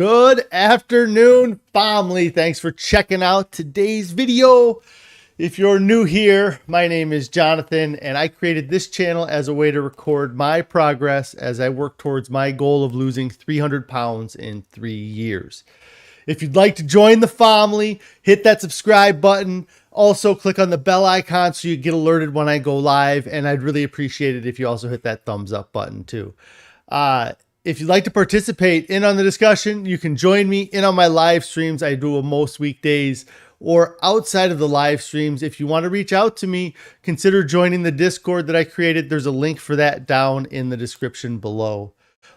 Good afternoon, family. Thanks for checking out today's video. If you're new here, my name is Jonathan, and I created this channel as a way to record my progress as I work towards my goal of losing 300 pounds in 3 years. If you'd like to join the family, hit that subscribe button. Also, click on the bell icon so you get alerted when I go live, and I'd really appreciate it if you also hit that thumbs up button too. If you'd like to participate in on the discussion, you can join me in on my live streams. I do them most weekdays, or outside of the live streams. If you want to reach out to me, consider joining the Discord that I created. There's a link for that down in the description below.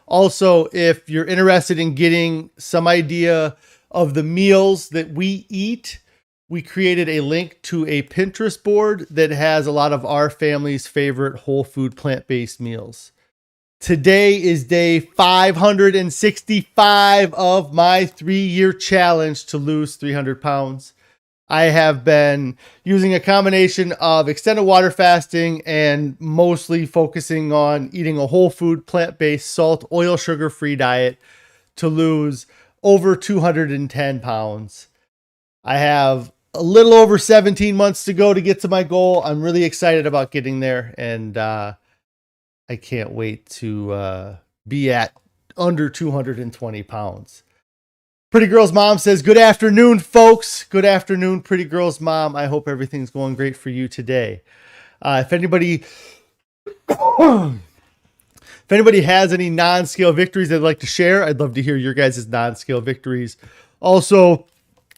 Also, if you're interested in getting some idea of the meals that we eat, we created a link to a Pinterest board that has a lot of our family's favorite whole food plant-based meals. Today is day 565 of my 3-year challenge to lose 300 pounds. I have been using a combination of extended water fasting and mostly focusing on eating a whole food, plant-based, salt, oil, sugar-free diet to lose over 210 pounds. I have a little over 17 months to go to get to my goal. I'm really excited about getting there, and I can't wait to be at under 220 pounds. Pretty Girl's Mom says, good afternoon, folks. Good afternoon, Pretty Girl's Mom. I hope everything's going great for you today. If anybody has any non-scale victories they'd like to share, I'd love to hear your guys' non-scale victories. Also,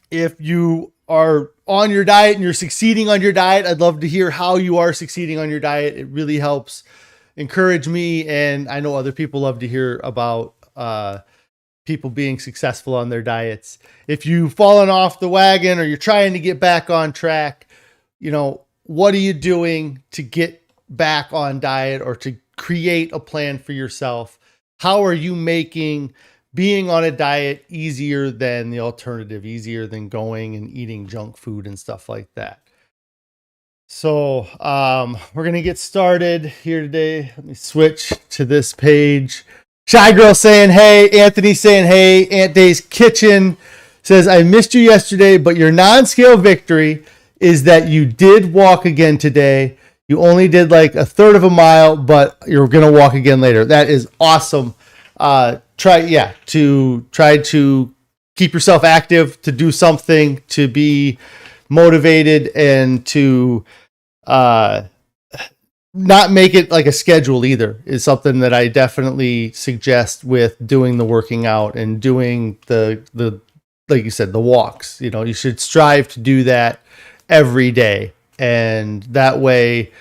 if you are on your diet and you're succeeding on your diet, I'd love to hear how you are succeeding on your diet. It really helps encourage me, and I know other people love to hear about people being successful on their diets. If you've fallen off the wagon or you're trying to get back on track, you know, what are you doing to get back on diet or to create a plan for yourself? How are you making being on a diet easier than the alternative, easier than going and eating junk food and stuff like that? So we're going to get started here today. Let me switch to this page. Shy Girl saying, hey. Anthony saying, hey. Aunt Day's Kitchen says, I missed you yesterday, but your non-scale victory is that you did walk again today. You only did like a third of a mile, but you're going to walk again later. That is awesome. Try to keep yourself active, to do something, to be motivated, and to not make it like a schedule either is something that I definitely suggest with doing the working out and doing the like you said, the walks. You know, you should strive to do that every day, and that way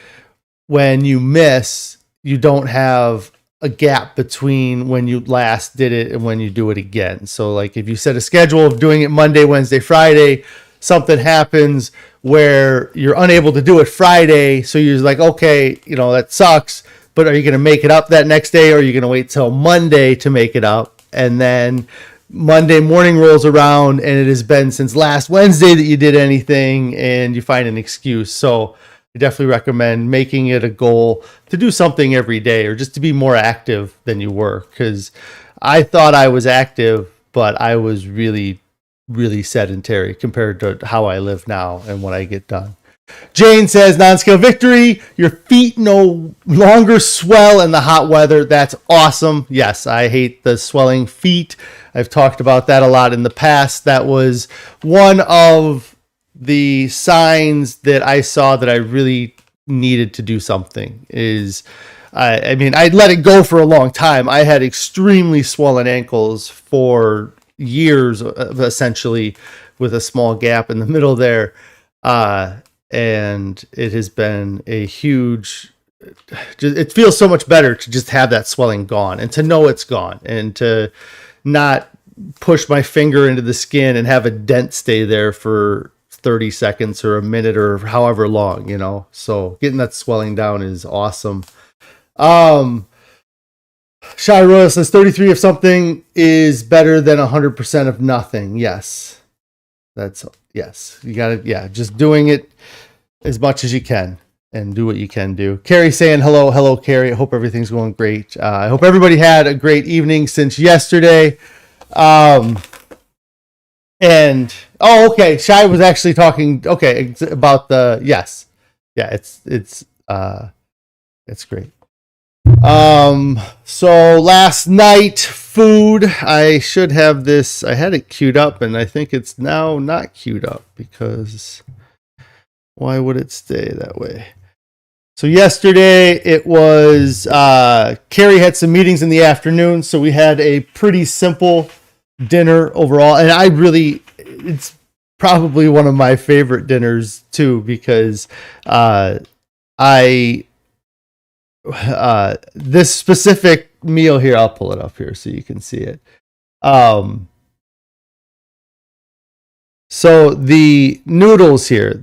when you miss, you don't have a gap between when you last did it and when you do it again. So like if you set a schedule of doing it Monday, Wednesday, Friday, something happens where you're unable to do it Friday. So you're like, okay, you know, that sucks, but are you going to make it up that next day? Or are you going to wait till Monday to make it up? And then Monday morning rolls around and it has been since last Wednesday that you did anything and you find an excuse. So I definitely recommend making it a goal to do something every day or just to be more active than you were. Because I thought I was active, but I was really sedentary compared to how I live now and what I get done. Jane says, non-scale victory. Your feet no longer swell in the hot weather. That's awesome. Yes, I hate the swelling feet. I've talked about that a lot in the past. That was one of the signs that I saw that I really needed to do something. I mean, I'd let it go for a long time. I had extremely swollen ankles for years, essentially, with a small gap in the middle there. And it has been a huge, it feels so much better to just have that swelling gone and to know it's gone and to not push my finger into the skin and have a dent stay there for 30 seconds or a minute or however long, you know. So getting that swelling down is awesome. Shy Royal says 33 of something is better than 100% of nothing. Yes. Yes. You got to, just doing it as much as you can and do what you can do. Carrie saying hello, Carrie. I hope everything's going great. I hope everybody had a great evening since yesterday. Um, and okay. Shai was actually talking. Okay, about the yes, yeah. It's great. So last night, food. I should have this. I had it queued up, and I think it's now not queued up because why would it stay that way? So yesterday it was Carrie had some meetings in the afternoon, so we had a pretty simple dinner overall, and it's probably one of my favorite dinners too because I this specific meal here, I'll pull it up here so you can see it. So the noodles here,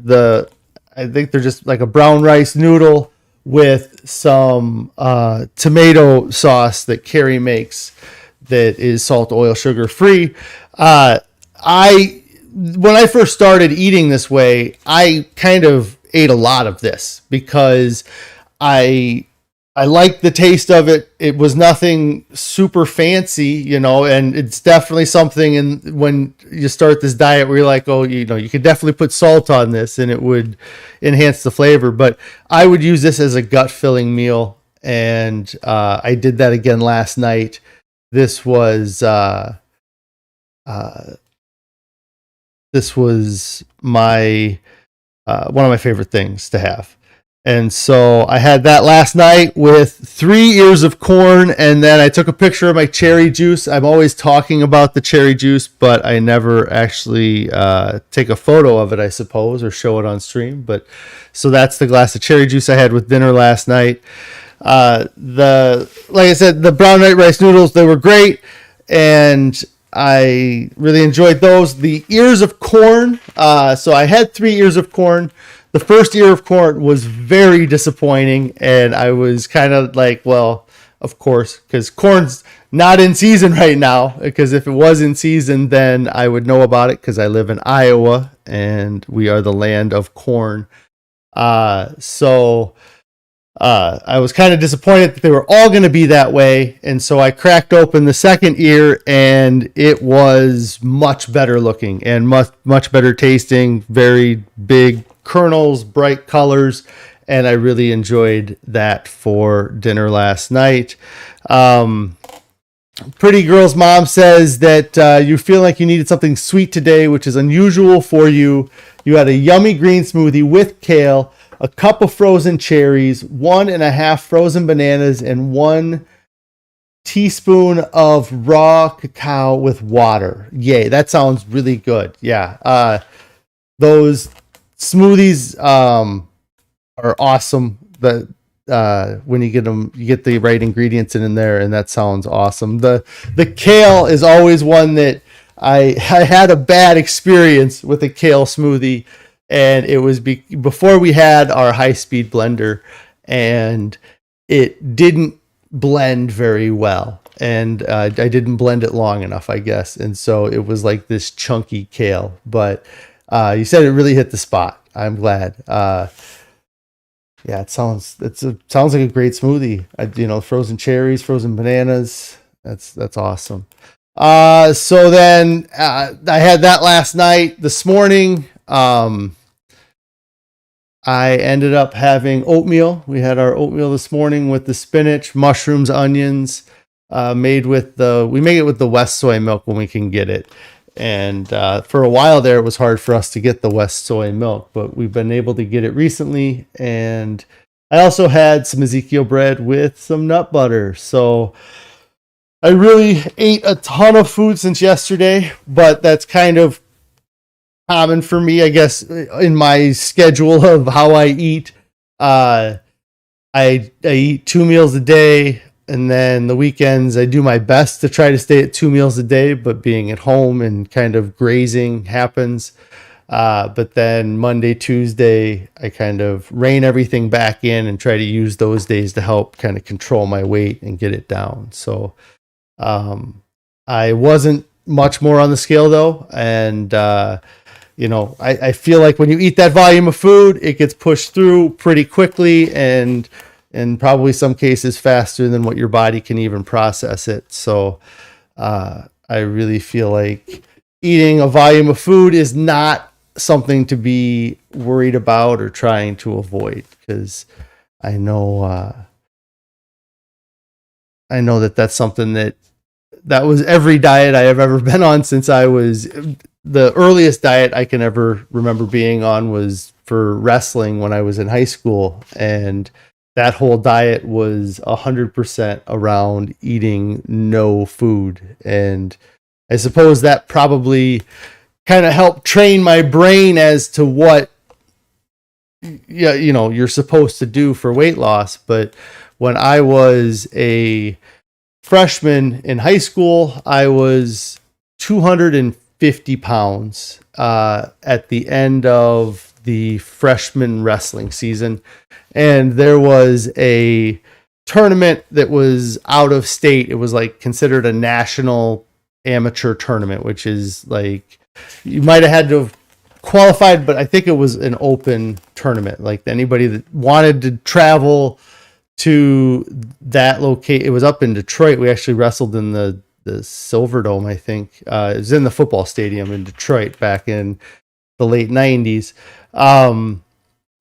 I think they're just like a brown rice noodle with some tomato sauce that Carrie makes that is salt, oil, sugar free. When I first started eating this way, I kind of ate a lot of this because I liked the taste of it. It was nothing super fancy, and it's definitely something when you start this diet where you're like, oh, you could definitely put salt on this and it would enhance the flavor. But I would use this as a gut filling meal. And I did that again last night. This was my one of my favorite things to have. And so I had that last night with 3 ears of corn, and then I took a picture of my cherry juice. I'm always talking about the cherry juice, but I never actually take a photo of it, I suppose, or show it on stream. But so that's the glass of cherry juice I had with dinner last night. Like I said, the brown white rice noodles, they were great, and I really enjoyed those. The ears of corn, so I had 3 ears of corn. The first ear of corn was very disappointing, and I was kind of like, well, of course, because corn's not in season right now, because if it was in season, then I would know about it because I live in Iowa, and we are the land of corn. So I was kind of disappointed that they were all going to be that way, and so I cracked open the second ear, and it was much better looking and much better tasting, very big kernels, bright colors, and I really enjoyed that for dinner last night. Pretty Girl's mom says that you feel like you needed something sweet today, which is unusual for you. You had a yummy green smoothie with kale, a cup of frozen cherries, 1.5 frozen bananas, and 1 teaspoon of raw cacao with water. Yay, that sounds really good. Yeah, those smoothies are awesome. When you get them, you get the right ingredients in there, and that sounds awesome. The kale is always one that I had a bad experience with a kale smoothie, and it was before we had our high-speed blender, and it didn't blend very well, and I didn't blend it long enough, I guess, and so it was like this chunky kale. But you said it really hit the spot. I'm glad. Yeah, it sounds like a great smoothie. Frozen cherries, frozen bananas. That's awesome. So then I had that last night. This morning, I ended up having oatmeal. We had our oatmeal this morning with the spinach, mushrooms, onions. We make it with the West soy milk when we can get it. And for a while there, it was hard for us to get the West soy milk, but we've been able to get it recently. And I also had some Ezekiel bread with some nut butter. So I really ate a ton of food since yesterday, but that's kind of common for me, I guess, in my schedule of how I eat. I eat 2 meals a day. And then the weekends, I do my best to try to stay at 2 meals a day, but being at home and kind of grazing happens. But then Monday, Tuesday, I kind of rein everything back in and try to use those days to help kind of control my weight and get it down. So I wasn't much more on the scale though. And, I feel like when you eat that volume of food, it gets pushed through pretty quickly and in probably some cases faster than what your body can even process it. So I really feel like eating a volume of food is not something to be worried about or trying to avoid, because I know that that's something that was every diet I have ever been on since I was the earliest diet I can ever remember being on was for wrestling when I was in high school. And that whole diet was 100% around eating no food. And I suppose that probably kind of helped train my brain as to what you're supposed to do for weight loss. But when I was a freshman in high school, I was 250 pounds at the end of the freshman wrestling season. And there was a tournament that was out of state. It was like considered a national amateur tournament, which is like, you might have had to have qualified, but I think it was an open tournament. Like anybody that wanted to travel to that location. It was up in Detroit. We actually wrestled in the Silverdome, I think. It was in the football stadium in Detroit back in the late 90s.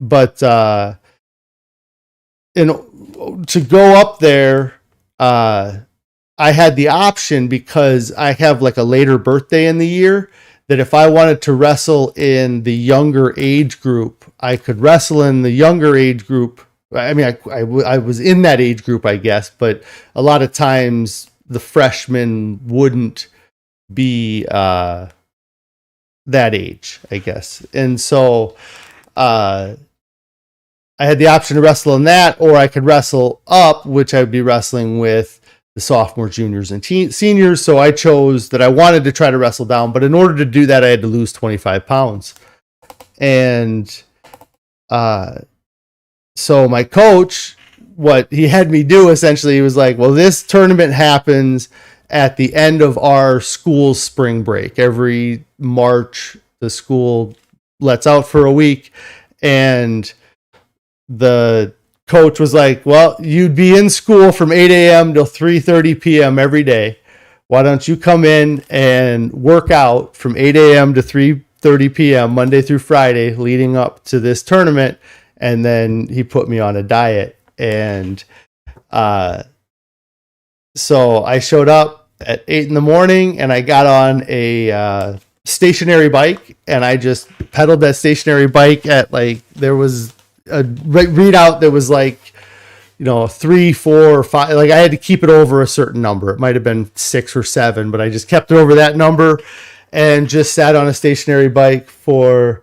But to go up there, I had the option because I have like a later birthday in the year, that if I wanted to wrestle in the younger age group, I could wrestle in the younger age group. I mean, I was in that age group, I guess, but a lot of times the freshmen wouldn't be that age, I guess. And so I had the option to wrestle in that, or I could wrestle up, which I would be wrestling with the sophomores, juniors, and seniors. So I chose that I wanted to try to wrestle down, but in order to do that, I had to lose 25 pounds. And so my coach, what he had me do essentially, he was like, well, this tournament happens at the end of our school's spring break. Every March, the school lets out for a week. And the coach was like, well, you'd be in school from 8 a.m. till 3:30 p.m. every day. Why don't you come in and work out from 8 a.m. to 3:30 p.m. Monday through Friday leading up to this tournament? And then he put me on a diet. And so I showed up at 8 in the morning and I got on a stationary bike, and I just pedaled that stationary bike at like, there was a readout that was like, 3, 4, or 5. Like I had to keep it over a certain number. It might have been 6 or 7, but I just kept it over that number and just sat on a stationary bike for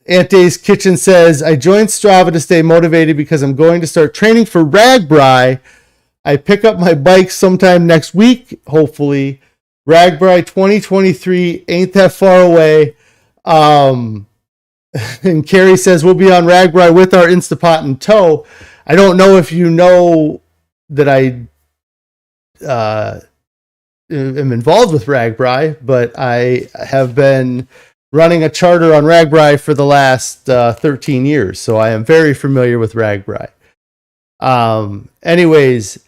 Auntie's Kitchen says, I joined Strava to stay motivated because I'm going to start training for Ragbri. I pick up my bike sometime next week, hopefully. Ragbri 2023 ain't that far away. And Carrie says, we'll be on Ragbri with our Instapot in tow. I don't know if you know that I am involved with Ragbri, but I have been running a charter on Ragbri for the last 13 years. So I am very familiar with Ragbri. Anyways,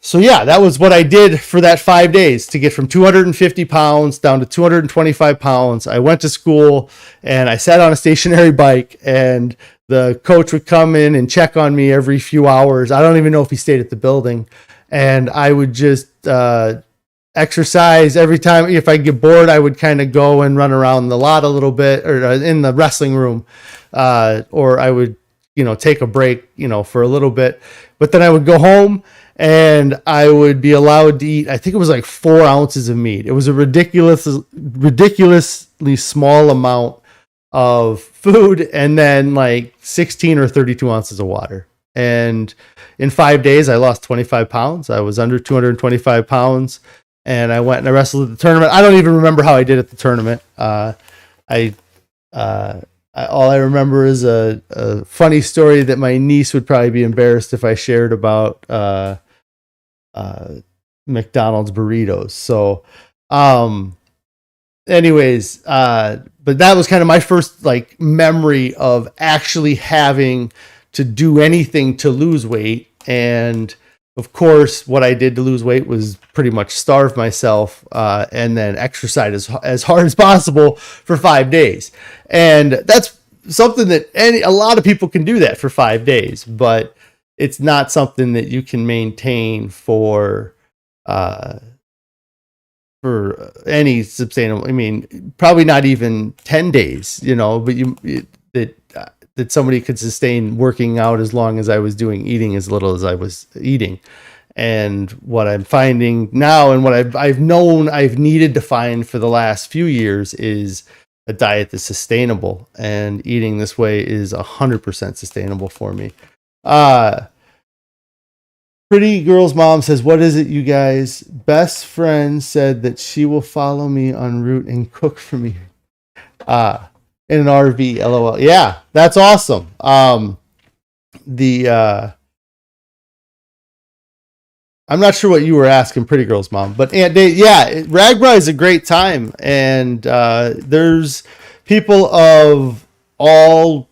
so yeah, that was what I did for that 5 days to get from 250 pounds down to 225 pounds. I went to school and I sat on a stationary bike, and the coach would come in and check on me every few hours. I don't even know if he stayed at the building, and I would just, exercise every time. If I get bored, I would kind of go and run around the lot a little bit, or in the wrestling room, or I would, take a break, for a little bit, but then I would go home and I would be allowed to eat, I think it was like 4 ounces of meat. It was a ridiculously small amount of food, and then like 16 or 32 ounces of water. And in 5 days, I lost 25 pounds. I was under 225 pounds. And I went and I wrestled at the tournament. I don't even remember how I did at the tournament. All I remember is a funny story that my niece would probably be embarrassed if I shared about McDonald's burritos. So, anyways, but that was kind of my first like memory of actually having to do anything to lose weight. And of course, what I did to lose weight was pretty much starve myself and then exercise as hard as possible for 5 days. And that's something that a lot of people can do that for 5 days, but it's not something that you can maintain for any sustainable. I mean, probably not even 10 days, but that somebody could sustain working out as long as I was eating as little as I was eating. And what I'm finding now, and what I've known I've needed to find for the last few years, is a diet that's sustainable, and eating this way is 100% sustainable for me. Pretty Girl's mom says, what is it, you guys? Best friend said that she will follow me en route and cook for me. In an RV, LOL. Yeah, that's awesome. I'm not sure what you were asking, Pretty Girl's mom, but RAGBRAI is a great time, and there's people of all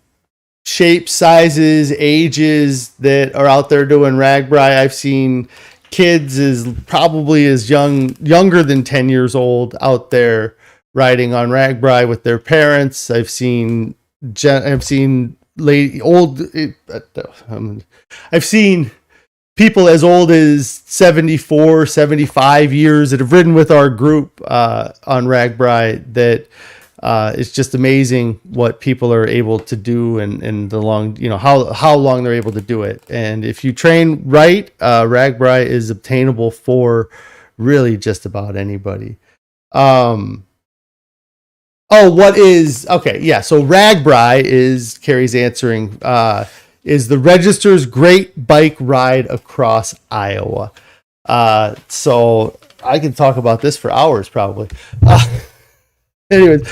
shapes, sizes, ages that are out there doing RAGBRAI. I've seen kids probably younger than 10 years old out there riding on RAGBRAI with their parents. I've seen people as old as 74, 75 years that have ridden with our group on RAGBRAI. That it's just amazing what people are able to do, and the long, how long they're able to do it. And if you train right, RAGBRAI is obtainable for really just about anybody. So RAGBRAI is, Carrie's answering, is the Register's Great Bike Ride Across Iowa. So I can talk about this for hours probably. Anyways,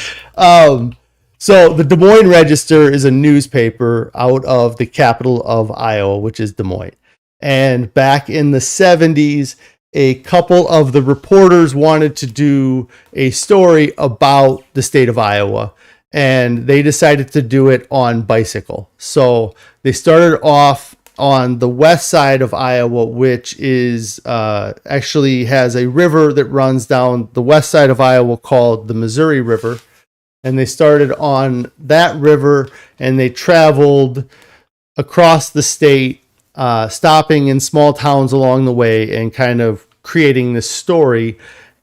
so the Des Moines Register is a newspaper out of the capital of Iowa, which is Des Moines. And back in the 70s, a couple of the reporters wanted to do a story about the state of Iowa, and they decided to do it on bicycle. So they started off on the west side of Iowa, which is actually has a river that runs down the west side of Iowa called the Missouri River. And they started on that river, and they traveled across the state, stopping in small towns along the way and kind of creating this story.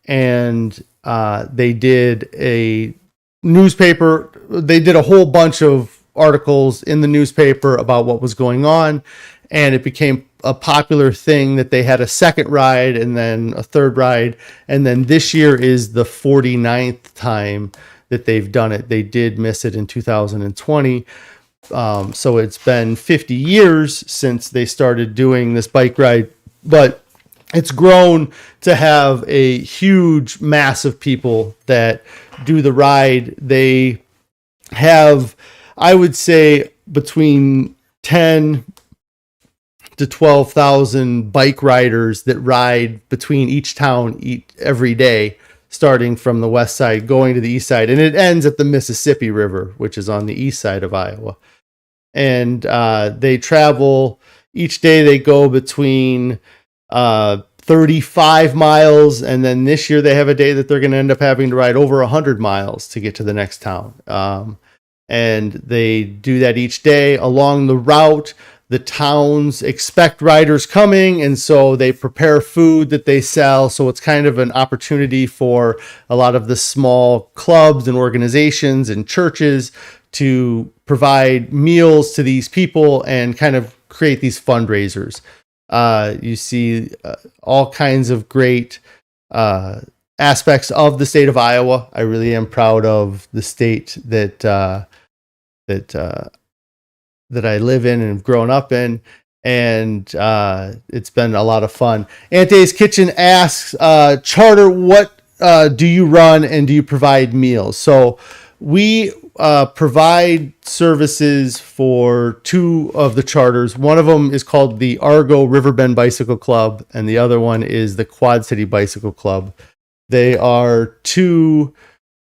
And they did a newspaper. They did a whole bunch of articles in the newspaper about what was going on, and it became a popular thing that they had a second ride and then a third ride. And then this year is the 49th time that they've done it. They did miss it in 2020. So it's been 50 years since they started doing this bike ride, but it's grown to have a huge mass of people that do the ride. They have, I would say, between 10 to 12,000 bike riders that ride between each town every day, starting from the west side, going to the east side. And it ends at the Mississippi River, which is on the east side of Iowa. And they travel, each day they go between 35 miles. And then this year they have a day that they're going to end up having to ride over 100 miles to get to the next town. And they do that each day. Along the route, the towns expect riders coming, and so they prepare food that they sell. So it's kind of an opportunity for a lot of the small clubs and organizations and churches to provide meals to these people and kind of create these fundraisers. You see all kinds of great aspects of the state of Iowa. I really am proud of the state that I live in and have grown up in, and it's been a lot of fun. Auntie's Kitchen asks, Charter, what do you run and do you provide meals? So we provide services for two of the charters. One of them is called the Argo Riverbend Bicycle Club, and the other one is the Quad City Bicycle Club. They are two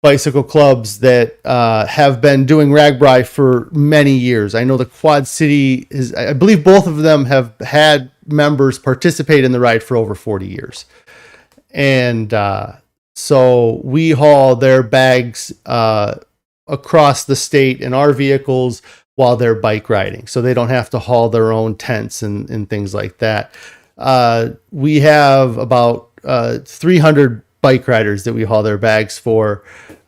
bicycle clubs that have been doing RAGBRAI for many years. I know the Quad City is, I believe both of them have had members participate in the ride for over 40 years. And so we haul their bags across the state in our vehicles while they're bike riding. So they don't have to haul their own tents and things like that. We have about 300 bike riders that we haul their bags for.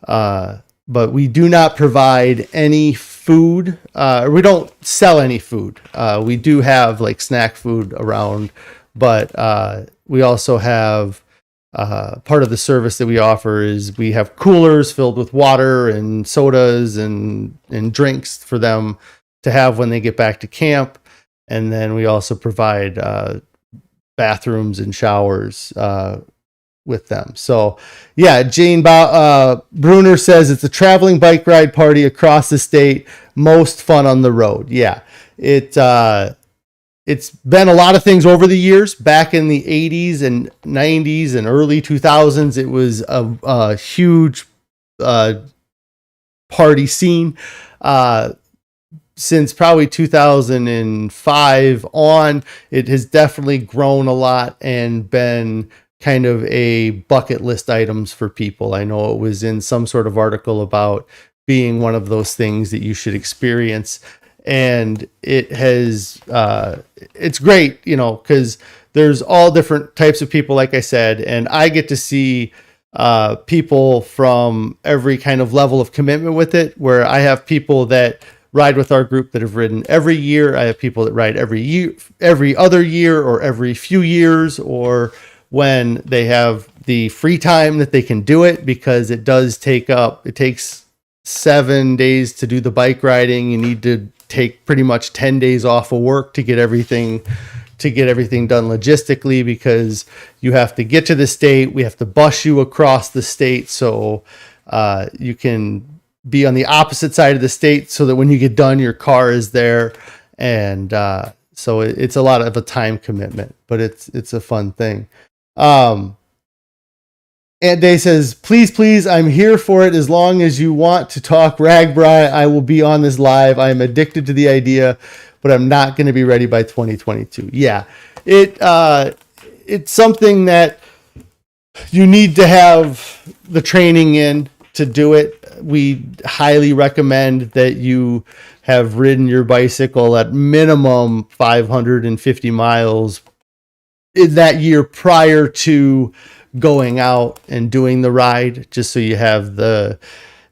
But we do not provide any food. We don't sell any food. We do have like snack food around, but we also have part of the service that we offer is we have coolers filled with water and sodas and drinks for them to have when they get back to camp. And then we also provide bathrooms and showers with them. So yeah, Jane Bruner says it's a traveling bike ride party across the state, most fun on the road. Yeah, it's been a lot of things over the years. Back in the 80s and 90s and early 2000s, it was a huge party scene. Since probably 2005 on, it has definitely grown a lot and been kind of a bucket list items for people. I know it was in some sort of article about being one of those things that you should experience. And it has, it's great, you know, because there's all different types of people, like I said, and I get to see people from every kind of level of commitment with it, where I have people that ride with our group that have ridden every year. I have people that ride every year, every other year, or every few years, or when they have the free time that they can do it, because it takes 7 days to do the bike riding. You need to take pretty much 10 days off of work to get everything done logistically, because you have to get to the state. We have to bus you across the state. So you can be on the opposite side of the state so that when you get done, your car is there. And so it's a lot of a time commitment, but it's a fun thing. Aunt Day says, please, I'm here for it. As long as you want to talk RAGBRAI, I will be on this live. I am addicted to the idea, but I'm not going to be ready by 2022. Yeah, it's something that you need to have the training in to do it. We highly recommend that you have ridden your bicycle at minimum 550 miles in that year prior to going out and doing the ride, just so you have the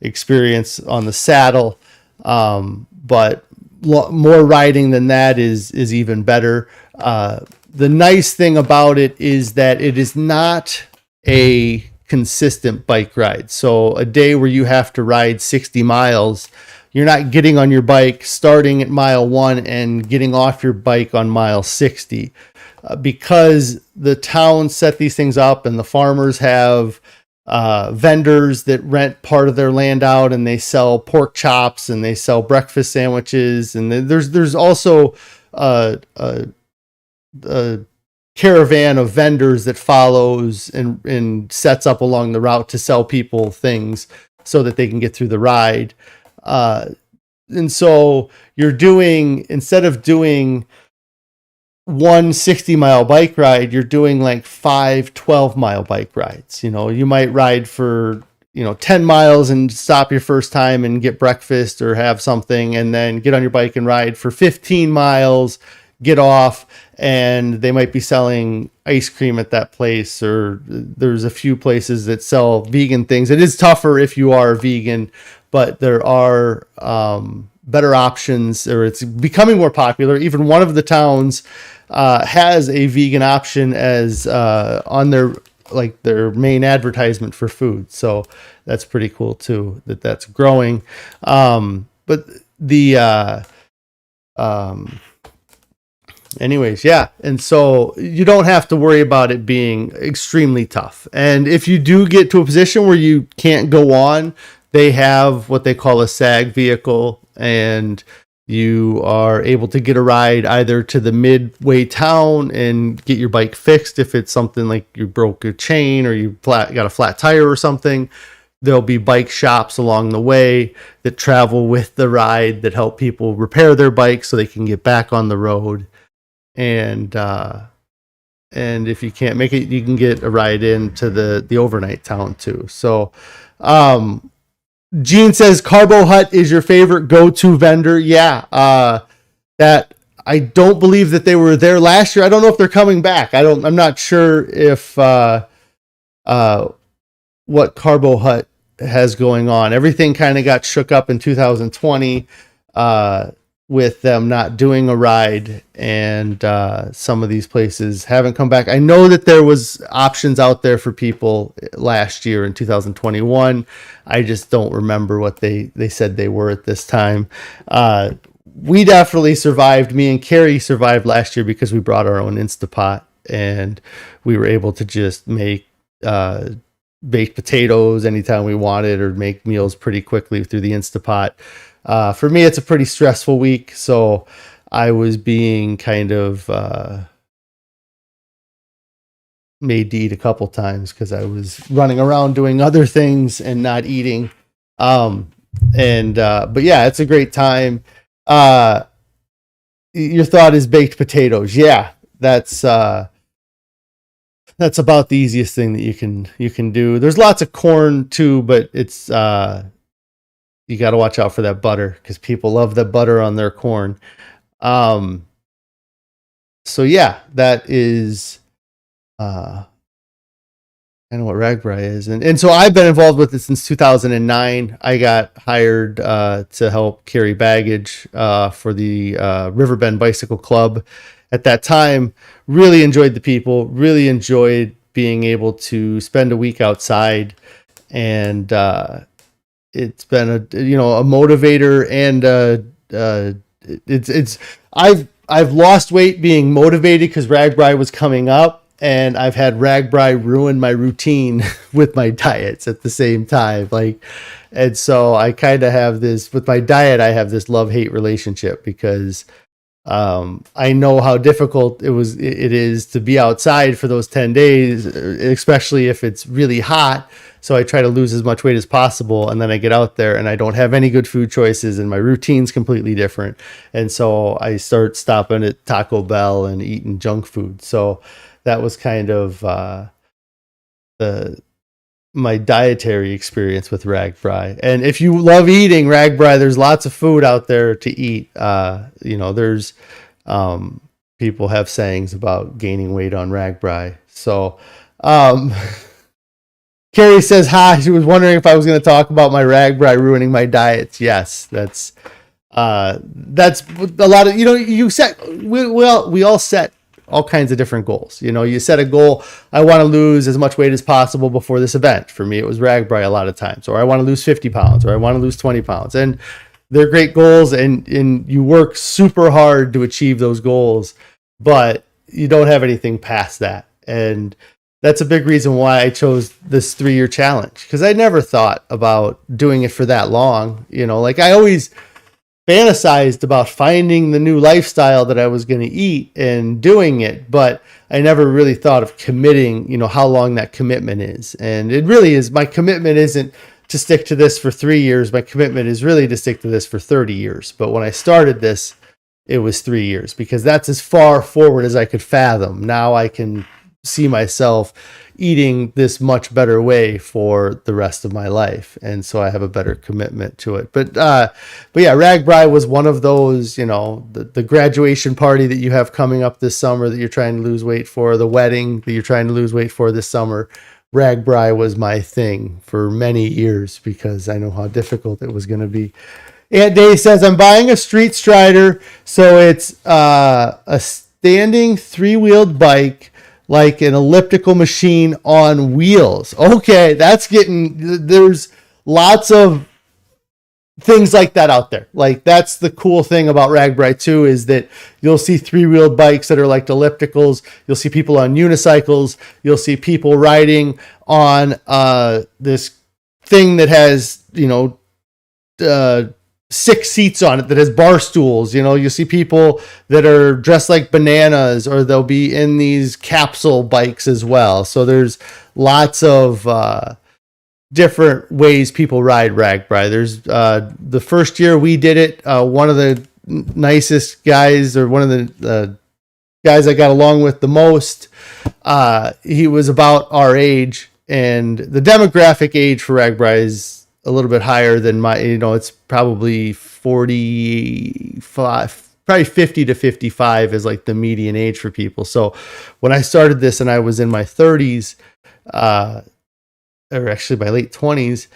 experience on the saddle. But more riding than that is even better. The nice thing about it is that it is not a consistent bike ride. So a day where you have to ride 60 miles, you're not getting on your bike starting at mile 1 and getting off your bike on mile 60. Because the towns set these things up, and the farmers have vendors that rent part of their land out, and they sell pork chops and they sell breakfast sandwiches. And there's also a caravan of vendors that follows and sets up along the route to sell people things so that they can get through the ride. And so instead of doing 1 60-mile bike ride, you're doing like 5 12-mile bike rides. You know, you might ride for 10 miles and stop your first time and get breakfast or have something, and then get on your bike and ride for 15 miles, get off, and they might be selling ice cream at that place, or there's a few places that sell vegan things. It is tougher if you are vegan, but there are better options, or it's becoming more popular. Even one of the towns has a vegan option as on their main advertisement for food. So that's pretty cool too, that's growing. But anyways, yeah. And so you don't have to worry about it being extremely tough. And if you do get to a position where you can't go on, they have what they call a SAG vehicle, and you are able to get a ride either to the midway town and get your bike fixed if it's something like you broke a chain or you got a flat tire or something. there'll be bike shops along the way that travel with the ride that help people repair their bikes so they can get back on the road. And if you can't make it, you can get a ride into the overnight town too. So Gene says Carbo Hut is your favorite go-to vendor. Yeah. That I don't believe that they were there last year. I don't know if they're coming back. I'm not sure if what Carbo Hut has going on. Everything kind of got shook up in 2020 with them not doing a ride, and some of these places haven't come back. I know that there was options out there for people last year in 2021. I just don't remember what they said they were at this time. We definitely survived. Me and Carrie survived last year because we brought our own Instapot, and we were able to just make baked potatoes anytime we wanted, or make meals pretty quickly through the Instapot. For me, it's a pretty stressful week, so I was being kind of made to eat a couple times because I was running around doing other things and not eating. But yeah, it's a great time. Your thought is baked potatoes. Yeah, that's about the easiest thing that you can do. There's lots of corn too, but it's you got to watch out for that butter because people love the butter on their corn. So yeah, that is kind of what RAGBRAI is. And so I've been involved with it since 2009. I got hired to help carry baggage for the Riverbend Bicycle Club. At that time, really enjoyed the people, really enjoyed being able to spend a week outside, and it's been a motivator, and I've lost weight being motivated because RAGBRAI was coming up, and I've had RAGBRAI ruin my routine with my diets at the same time. And so I kind of have this with my diet. I have this love-hate relationship because I know how difficult it is to be outside for those 10 days, especially if it's really hot. So I try to lose as much weight as possible, and then I get out there and I don't have any good food choices, and my routine's completely different. And so I start stopping at Taco Bell and eating junk food. So that was kind of my dietary experience with RAGBRAI. And if you love eating RAGBRAI, there's lots of food out there to eat. There's people have sayings about gaining weight on RAGBRAI. So Carrie says hi. She was wondering if I was going to talk about my RAGBRAI ruining my diets. Yes, that's a lot of, we all set all kinds of different goals. You set a goal. I want to lose as much weight as possible before this event. For me, it was RAGBRAI a lot of times, or I want to lose 50 pounds, or I want to lose 20 pounds. And they're great goals, and you work super hard to achieve those goals, but you don't have anything past that. And that's a big reason why I chose this 3-year challenge, because I never thought about doing it for that long. I always fantasized about finding the new lifestyle that I was going to eat and doing it, but I never really thought of committing, how long that commitment is. And it really is, my commitment isn't to stick to this for 3 years. My commitment is really to stick to this for 30 years. But when I started this, it was 3 years, because that's as far forward as I could fathom. Now I can see myself eating this much better way for the rest of my life, and so I have a better commitment to it. But yeah, RAGBRAI was one of those, the graduation party that you have coming up this summer that you're trying to lose weight for, the wedding that you're trying to lose weight for this summer. RAGBRAI was my thing for many years because I know how difficult it was going to be. Aunt Day says, I'm buying a Street Strider, so it's a standing 3-wheeled bike, like an elliptical machine on wheels. Okay, there's lots of things like that out there. That's the cool thing about RAGBRAI too, is that you'll see 3-wheeled bikes that are like ellipticals. You'll see people on unicycles. You'll see people riding on this thing that has, 6 seats on it, that has bar stools. You see people that are dressed like bananas, or they'll be in these capsule bikes as well. So there's lots of different ways people ride Ragbri. There's the first year we did it, one of the nicest guys, or one of the guys I got along with the most, he was about our age, and the demographic age for Ragbri is a little bit higher than my, it's probably 45, probably 50 to 55 is like the median age for people. So when I started this and I was in my 30s, or actually my late 20s,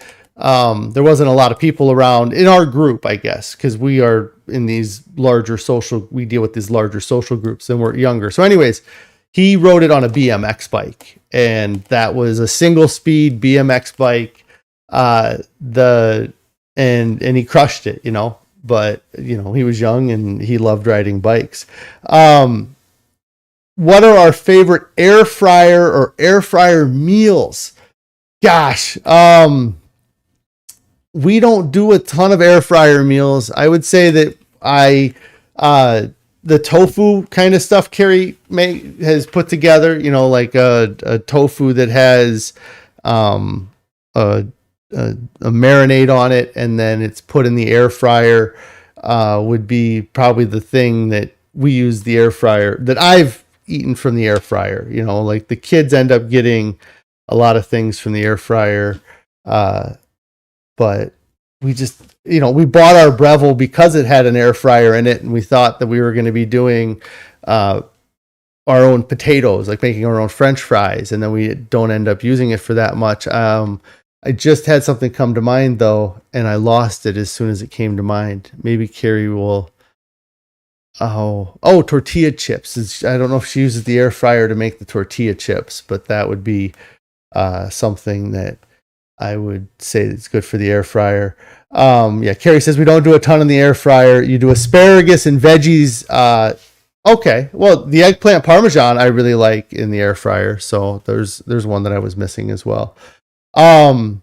there wasn't a lot of people around in our group, I guess, because we are in these larger we deal with these larger social groups and we're younger. So anyways, he rode it on a BMX bike, and that was a single speed BMX bike. And he crushed it, but he was young and he loved riding bikes. What are our favorite air fryer or air fryer meals? Gosh, we don't do a ton of air fryer meals. I would say that the tofu kind of stuff Carrie has put together, like a tofu that has a marinade on it, and then it's put in the air fryer, would be probably the thing that we use the air fryer that I've eaten from the air fryer. Like the kids end up getting a lot of things from the air fryer. But we just, we bought our Breville because it had an air fryer in it, and we thought that we were going to be doing our own potatoes, like making our own French fries, and then we don't end up using it for that much. I just had something come to mind though, and I lost it as soon as it came to mind. Maybe Carrie will. Oh, tortilla chips. I don't know if she uses the air fryer to make the tortilla chips, but that would be something that I would say it's good for the air fryer. Carrie says we don't do a ton in the air fryer. You do asparagus and veggies. Okay. Well, the eggplant parmesan I really like in the air fryer. So there's one that I was missing as well. And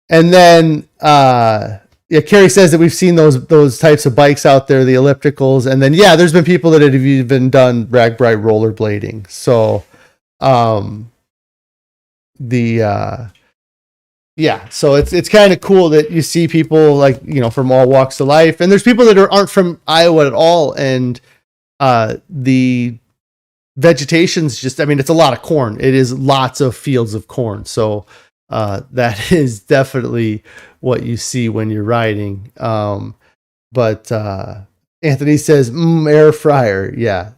then Carrie says that we've seen those types of bikes out there, the ellipticals, and then there's been people that have even done Ragbri rollerblading. So so it's kind of cool that you see people like, from all walks of life, and there's people that aren't from Iowa at all. And the vegetation's just, it's a lot of corn. It is lots of fields of corn. So that is definitely what you see when you're riding. But Anthony says, air fryer. Yeah.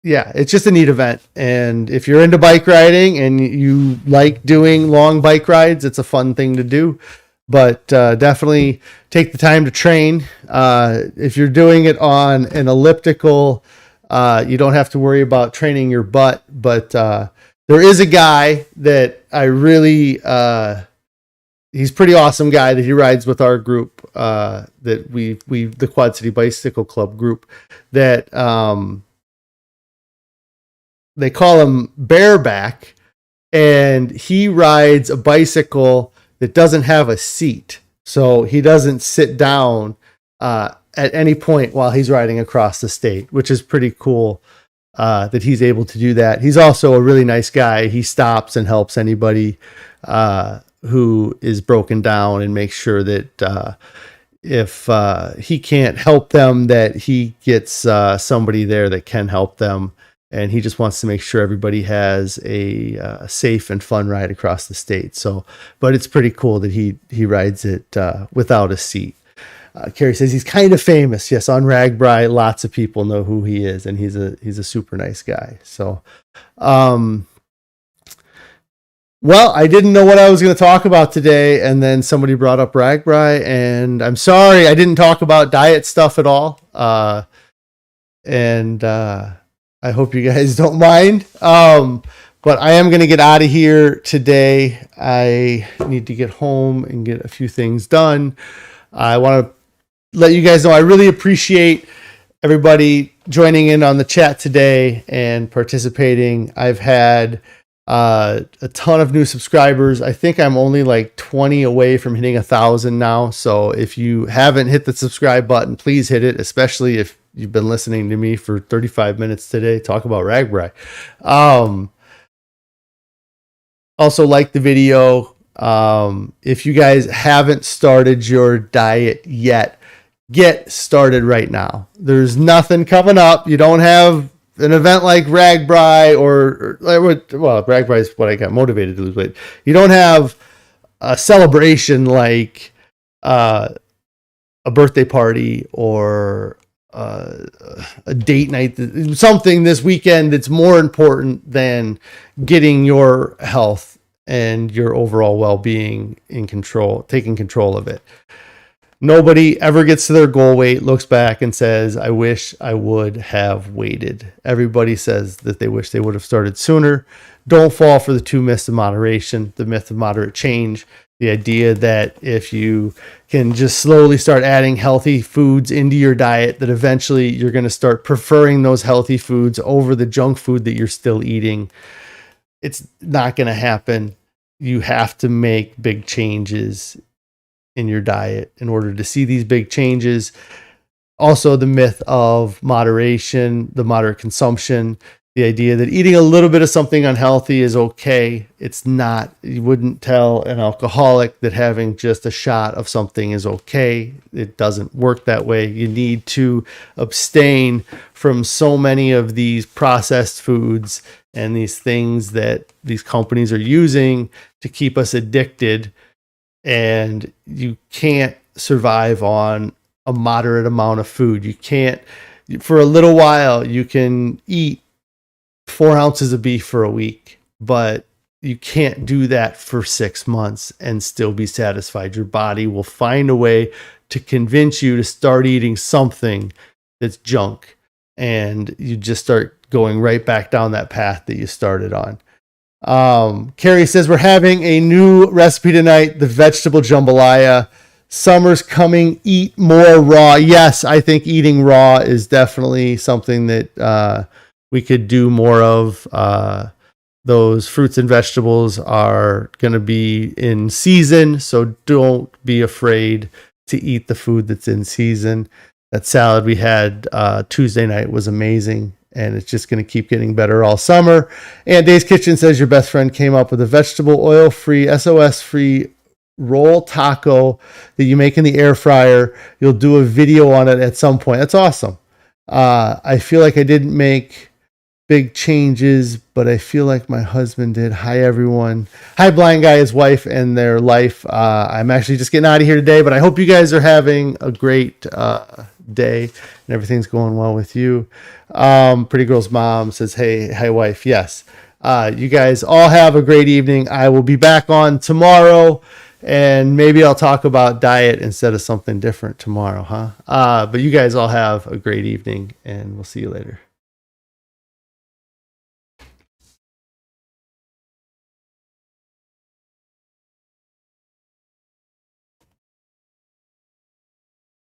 It's just a neat event. And if you're into bike riding and you like doing long bike rides, it's a fun thing to do. But definitely take the time to train. If you're doing it on an elliptical, you don't have to worry about training your butt. But there is a guy that I really, he's a pretty awesome guy that he rides with our group, that the Quad City Bicycle Club group, that they call him Bareback, and he rides a bicycle that doesn't have a seat. So he doesn't sit down at any point while he's riding across the state, which is pretty cool that he's able to do that. He's also a really nice guy. He stops and helps anybody who is broken down, and makes sure that if he can't help them, that he gets somebody there that can help them. And he just wants to make sure everybody has a safe and fun ride across the state. So, but it's pretty cool that he rides it without a seat. Carrie says he's kind of famous. Yes, on Ragbri, lots of people know who he is, and he's a super nice guy. So, well, I didn't know what I was going to talk about today, and then somebody brought up Ragbri, and I'm sorry I didn't talk about diet stuff at all. I hope you guys don't mind. But I am going to get out of here today. I need to get home and get a few things done. I want to let you guys know I really appreciate everybody joining in on the chat today and participating. I've had A ton of new subscribers. I think I'm only like 20 away from hitting 1,000 now. So if you haven't hit the subscribe button, please hit it, especially if you've been listening to me for 35 minutes today talk about ragbri. Also like the video. If you guys haven't started your diet yet, get started right now. There's nothing coming up. You don't have an event like ragbri or well, ragbri is what I got motivated to lose weight. You don't have a celebration like a birthday party or a date night, something this weekend that's more important than getting your health and your overall well-being in control, taking control of it. Nobody ever gets to their goal weight, looks back and says, I wish I would have waited. Everybody says that they wish they would have started sooner. Don't fall for the two myths of moderation, the myth of moderate change, the idea that if you can just slowly start adding healthy foods into your diet, that eventually you're going to start preferring those healthy foods over the junk food that you're still eating. It's not going to happen. You have to make big changes in your diet in order to see these big changes. Also, the myth of moderation, the moderate consumption, the idea that eating a little bit of something unhealthy is okay. It's not. You wouldn't tell an alcoholic that having just a shot of something is okay. It doesn't work that way. You need to abstain from so many of these processed foods and these things that these companies are using to keep us addicted. And you can't survive on a moderate amount of food. You can't, for a little while, you can eat 4 ounces of beef for a week, but you can't do that for 6 months and still be satisfied. Your body will find a way to convince you to start eating something that's junk, and you just start going right back down that path that you started on. Carrie says, we're having a new recipe tonight, the vegetable jambalaya. Summer's coming, eat more raw. Yes, I think eating raw is definitely something that we could do more of. Those fruits and vegetables are going to be in season, so don't be afraid to eat the food that's in season. That salad we had Tuesday night was amazing, and it's just going to keep getting better all summer. And Dave's Kitchen says your best friend came up with a vegetable oil-free, SOS-free roll taco that you make in the air fryer. You'll do a video on it at some point. That's awesome. I feel like I didn't make big changes, but I feel like my husband did. Hi, everyone. Hi, Blind Guy, his wife, and their life. I'm actually just getting out of here today, but I hope you guys are having a great day and everything's going well with you. Pretty Girl's mom says, hey, hi, wife. Yes. You guys all have a great evening. I will be back on tomorrow, and maybe I'll talk about diet instead of something different tomorrow, huh? But you guys all have a great evening, and we'll see you later.